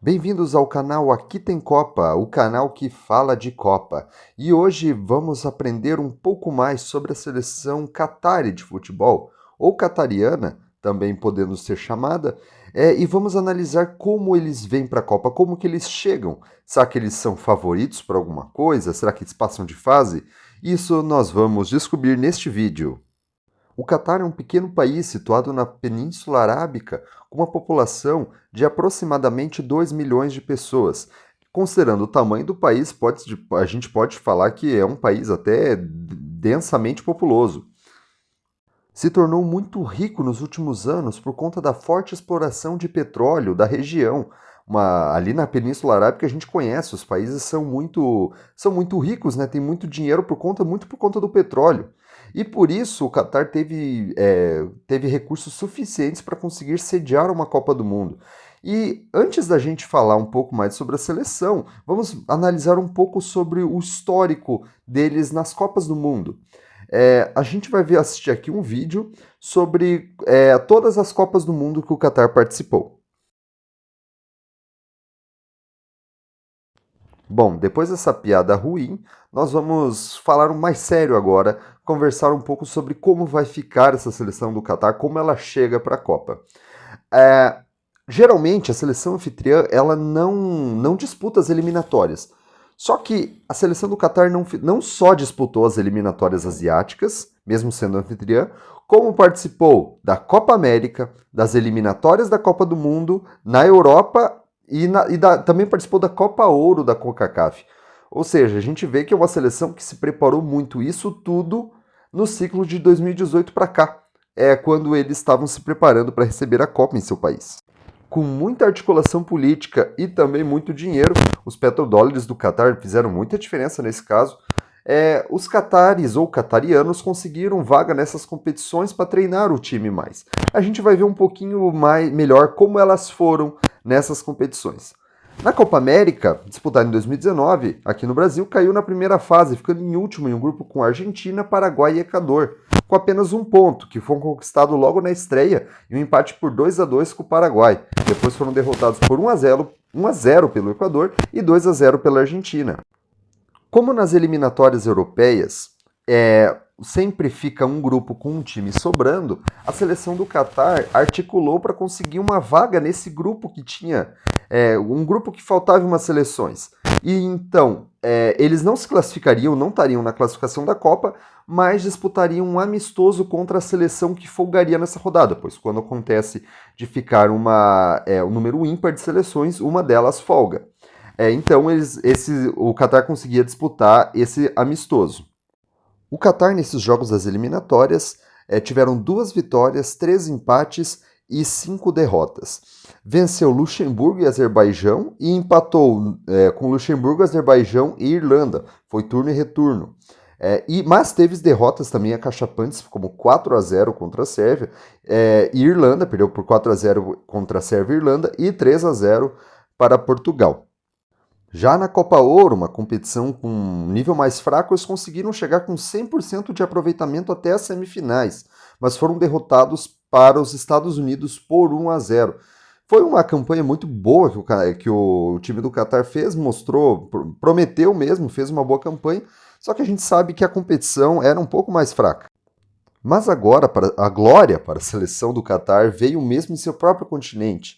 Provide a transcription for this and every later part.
Bem-vindos ao canal Aqui Tem Copa, o canal que fala de Copa. E hoje vamos aprender um pouco mais sobre a seleção Qatari de futebol, ou qatariana, também podendo ser chamada, e vamos analisar como eles vêm para a Copa, como que eles chegam. Será que eles são favoritos para alguma coisa? Será que eles passam de fase? Isso nós vamos descobrir neste vídeo. O Catar é um pequeno país situado na Península Arábica, com uma população de aproximadamente 2 milhões de pessoas. Considerando o tamanho do país, a gente pode falar que é um país até densamente populoso. Se tornou muito rico nos últimos anos por conta da forte exploração de petróleo da região. Ali na Península Arábica a gente conhece, os países são muito ricos, né? Tem muito dinheiro muito por conta do petróleo. E por isso o Catar teve recursos suficientes para conseguir sediar uma Copa do Mundo. E antes da gente falar um pouco mais sobre a seleção, vamos analisar um pouco sobre o histórico deles nas Copas do Mundo. A gente vai assistir aqui um vídeo sobre todas as Copas do Mundo que o Catar participou. Bom, depois dessa piada ruim, nós vamos falar mais sério agora, conversar um pouco sobre como vai ficar essa seleção do Catar, como ela chega para a Copa. É, Geralmente, a seleção anfitriã ela não disputa as eliminatórias. Só que a seleção do Catar não só disputou as eliminatórias asiáticas, mesmo sendo anfitriã, como participou da Copa América, das eliminatórias da Copa do Mundo, na Europa também participou da Copa Ouro da CONCACAF. Ou seja, a gente vê que é uma seleção que se preparou muito, isso tudo no ciclo de 2018 para cá, quando eles estavam se preparando para receber a Copa em seu país. Com muita articulação política e também muito dinheiro, os petrodólares do Catar fizeram muita diferença nesse caso. Os catares ou catarianos conseguiram vaga nessas competições para treinar o time mais. A gente vai ver um pouquinho melhor como elas foram nessas competições. Na Copa América, disputada em 2019, aqui no Brasil, caiu na primeira fase, ficando em último em um grupo com Argentina, Paraguai e Equador, com apenas um ponto, que foi conquistado logo na estreia, e um empate por 2-2 com o Paraguai. Depois foram derrotados por 1-0 pelo Equador e 2-0 pela Argentina. Como nas eliminatórias europeias, sempre fica um grupo com um time sobrando, a seleção do Catar articulou para conseguir uma vaga nesse grupo que tinha um grupo que faltava umas seleções. E então, eles não se classificariam, não estariam na classificação da Copa, mas disputariam um amistoso contra a seleção que folgaria nessa rodada, pois quando acontece de ficar um número ímpar de seleções, uma delas folga. Então, o Catar conseguia disputar esse amistoso. O Catar, nesses jogos das eliminatórias, tiveram 2 vitórias, 3 empates e 5 derrotas. Venceu Luxemburgo e Azerbaijão e empatou com Luxemburgo, Azerbaijão e Irlanda. Foi turno e retorno. Mas teve derrotas também acachapantes, como 4-0 contra a Sérvia, e Irlanda perdeu por 4-0 contra a Sérvia e Irlanda e 3-0 para Portugal. Já na Copa Ouro, uma competição com um nível mais fraco, eles conseguiram chegar com 100% de aproveitamento até as semifinais, mas foram derrotados para os Estados Unidos por 1-0. Foi uma campanha muito boa que o time do Catar fez, prometeu mesmo, fez uma boa campanha, só que a gente sabe que a competição era um pouco mais fraca. Mas agora, a glória para a seleção do Catar veio mesmo em seu próprio continente.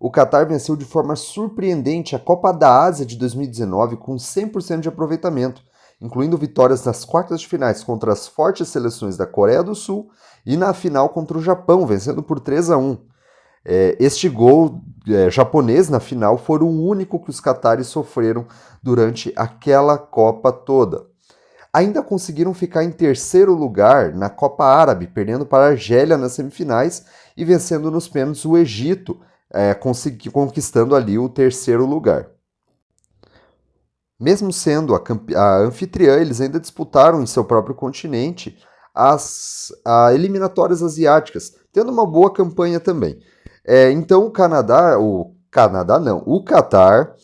O Catar venceu de forma surpreendente a Copa da Ásia de 2019 com 100% de aproveitamento, incluindo vitórias nas quartas de finais contra as fortes seleções da Coreia do Sul e na final contra o Japão, vencendo por 3-1. Este gol japonês na final foi o único que os catares sofreram durante aquela Copa toda. Ainda conseguiram ficar em terceiro lugar na Copa Árabe, perdendo para a Argélia nas semifinais e vencendo nos pênaltis o Egito, conquistando ali o terceiro lugar. Mesmo sendo a anfitriã, eles ainda disputaram em seu próprio continente as eliminatórias asiáticas, tendo uma boa campanha também. Então o Catar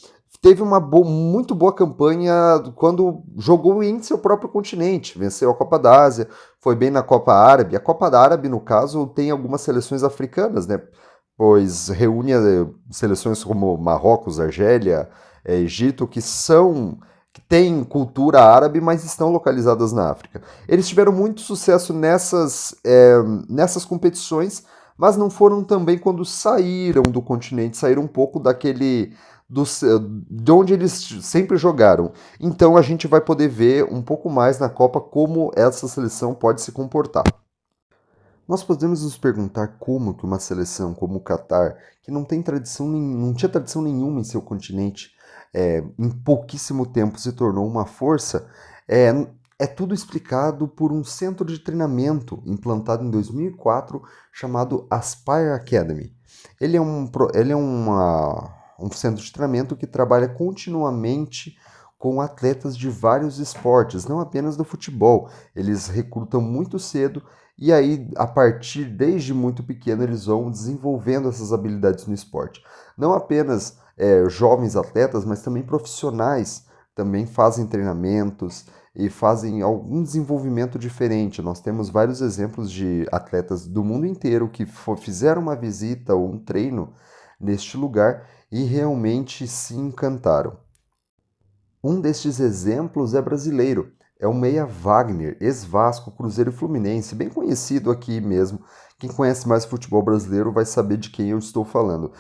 teve uma muito boa campanha quando jogou em seu próprio continente, venceu a Copa da Ásia, foi bem na Copa Árabe. A Copa da Árabe, no caso, tem algumas seleções africanas, né? pois reúne seleções como Marrocos, Argélia, Egito, que têm cultura árabe, mas estão localizadas na África. Eles tiveram muito sucesso nessas competições, mas não foram também quando saíram do continente, saíram um pouco de onde eles sempre jogaram. Então a gente vai poder ver um pouco mais na Copa como essa seleção pode se comportar. Nós podemos nos perguntar como que uma seleção como o Catar, que não tem tradição, não tinha tradição nenhuma em seu continente, em pouquíssimo tempo se tornou uma força, é, é tudo explicado por um centro de treinamento implantado em 2004 chamado Aspire Academy. Ele é um centro de treinamento que trabalha continuamente com atletas de vários esportes, não apenas do futebol. Eles recrutam muito cedo e aí, a partir desde muito pequeno, eles vão desenvolvendo essas habilidades no esporte. Não apenas jovens atletas, mas também profissionais também fazem treinamentos e fazem algum desenvolvimento diferente. Nós temos vários exemplos de atletas do mundo inteiro que fizeram uma visita ou um treino neste lugar e realmente se encantaram. Um destes exemplos é brasileiro. É o Meia Wagner, ex-Vasco, Cruzeiro e Fluminense, bem conhecido aqui mesmo. Quem conhece mais futebol brasileiro vai saber de quem eu estou falando.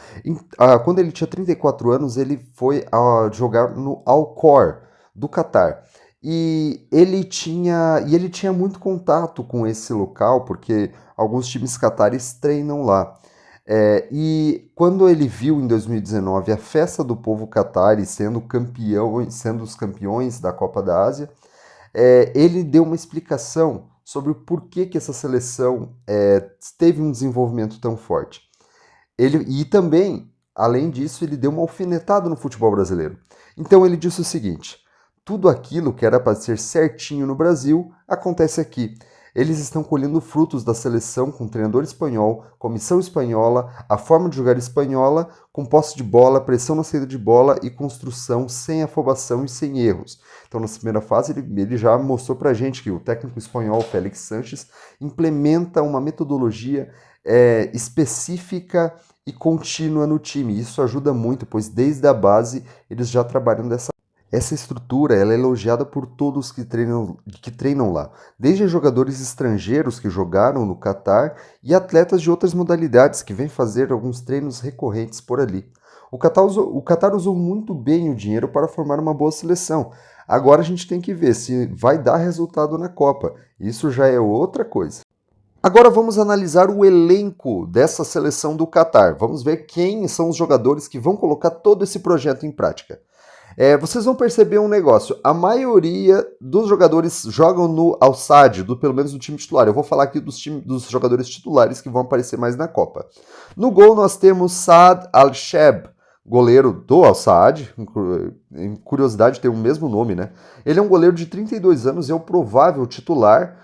Quando ele tinha 34 anos, ele foi jogar no Al-Khor, do Catar. E ele tinha muito contato com esse local, porque alguns times catares treinam lá. E quando ele viu em 2019 a festa do povo catarí sendo os campeões da Copa da Ásia, ele deu uma explicação sobre o porquê que essa seleção teve um desenvolvimento tão forte. E também, além disso, ele deu uma alfinetada no futebol brasileiro. Então ele disse o seguinte: tudo aquilo que era para ser certinho no Brasil acontece aqui. Eles estão colhendo frutos da seleção com treinador espanhol, comissão espanhola, a forma de jogar espanhola, com posse de bola, pressão na saída de bola e construção sem afobação e sem erros. Então, na primeira fase, ele já mostrou pra gente que o técnico espanhol, Félix Sanches, implementa uma metodologia específica e contínua no time. Isso ajuda muito, pois desde a base eles já trabalham dessa. Essa estrutura ela é elogiada por todos que treinam lá, desde jogadores estrangeiros que jogaram no Catar e atletas de outras modalidades que vêm fazer alguns treinos recorrentes por ali. O Catar usou muito bem o dinheiro para formar uma boa seleção. Agora a gente tem que ver se vai dar resultado na Copa. Isso já é outra coisa. Agora vamos analisar o elenco dessa seleção do Catar. Vamos ver quem são os jogadores que vão colocar todo esse projeto em prática. Vocês vão perceber um negócio. A maioria dos jogadores jogam no Al-Sadd, pelo menos no time titular. Eu vou falar aqui dos jogadores titulares que vão aparecer mais na Copa. No gol nós temos Saad Al-Sheb, goleiro do Al-Sadd. Em curiosidade, tem o mesmo nome, né? Ele é um goleiro de 32 anos e é o provável titular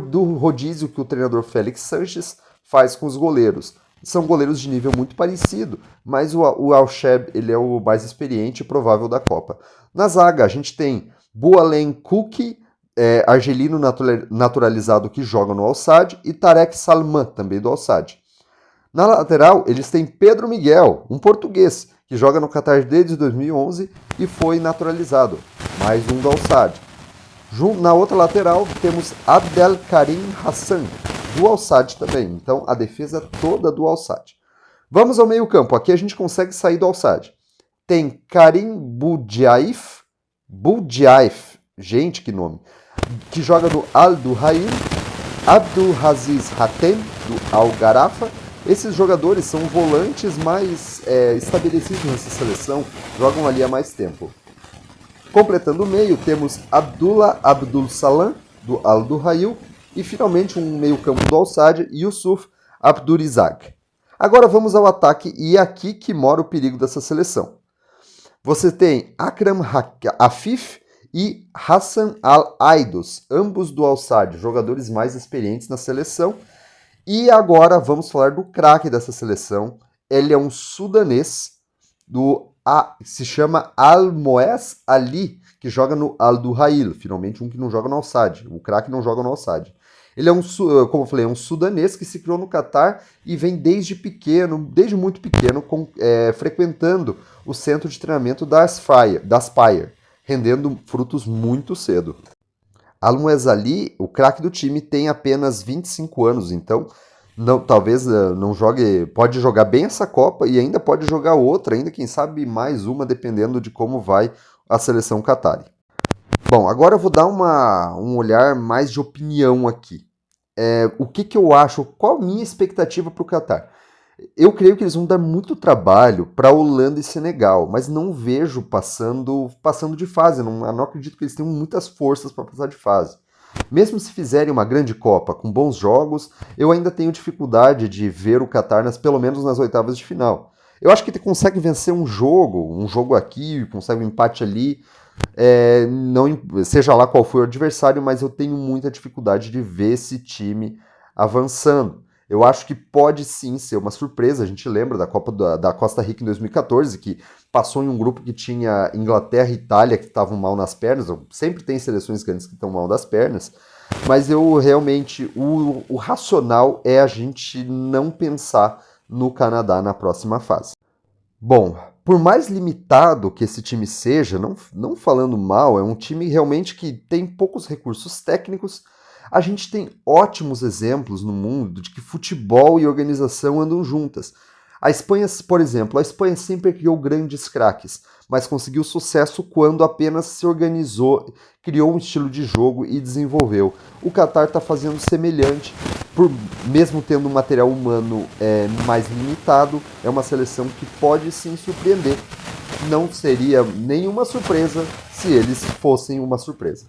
do rodízio que o treinador Félix Sanches faz com os goleiros. São goleiros de nível muito parecido, mas o Al-Sheb ele é o mais experiente e provável da Copa. Na zaga, a gente tem Boualem Kouki, argelino naturalizado que joga no Al-Sadd, e Tarek Salman, também do Al-Sadd. Na lateral, eles têm Pedro Miguel, um português, que joga no Qatar desde 2011 e foi naturalizado, mais um do Al-Sadd. Na outra lateral, temos Abdelkarim Hassan, do Al-Sadd também. Então, a defesa toda do Al-Sadd. Vamos ao meio-campo. Aqui a gente consegue sair do Al-Sadd. Tem Karim Boudiaif, gente, que nome, que joga no Al-Duhail, Abdulaziz Hatem, do Al-Garafa. Esses jogadores são volantes mais estabelecidos nessa seleção, jogam ali há mais tempo. Completando o meio, temos Abdullah Abdul Salam, do Al-Duhail, e finalmente um meio-campo do Al-Sadd, Yusuf Abdurizak. Agora vamos ao ataque e é aqui que mora o perigo dessa seleção. Você tem Akram Afif e Hassan Al-Aidos, ambos do Al-Sadd, jogadores mais experientes na seleção. E agora vamos falar do craque dessa seleção. Ele é um sudanês, se chama Al-Moez Ali, que joga no Al-Duhail, finalmente um que não joga no Al-Sadd. O craque não joga no Al-Sadd. Ele é como eu falei, um sudanês que se criou no Catar e vem desde pequeno, desde muito pequeno, frequentando o centro de treinamento da Aspire, rendendo frutos muito cedo. Al-Muesali, o craque do time, tem apenas 25 anos, então talvez não jogue, pode jogar bem essa Copa e ainda pode jogar outra, ainda quem sabe mais uma, dependendo de como vai a seleção Qatari. Bom, agora eu vou dar um olhar mais de opinião aqui. O que eu acho, qual a minha expectativa para o Qatar? Eu creio que eles vão dar muito trabalho para Holanda e Senegal, mas não vejo passando de fase. Não acredito que eles tenham muitas forças para passar de fase. Mesmo se fizerem uma grande Copa com bons jogos, eu ainda tenho dificuldade de ver o Qatar pelo menos nas oitavas de final. Eu acho que ele consegue vencer um jogo aqui, consegue um empate ali, não, seja lá qual for o adversário, mas eu tenho muita dificuldade de ver esse time avançando. Eu acho que pode sim ser uma surpresa. A gente lembra da Copa da Costa Rica em 2014, que passou em um grupo que tinha Inglaterra e Itália que estavam mal nas pernas. Sempre tem seleções grandes que estão mal das pernas, mas eu realmente, o racional é a gente não pensar no Canadá na próxima fase. Bom, por mais limitado que esse time seja, não falando mal, é um time realmente que tem poucos recursos técnicos. A gente tem ótimos exemplos no mundo de que futebol e organização andam juntas. A Espanha, por exemplo, a Espanha sempre criou grandes craques, mas conseguiu sucesso quando apenas se organizou, criou um estilo de jogo e desenvolveu. O Qatar está fazendo semelhante, mesmo tendo um material humano mais limitado, é uma seleção que pode sim surpreender. Não seria nenhuma surpresa se eles fossem uma surpresa.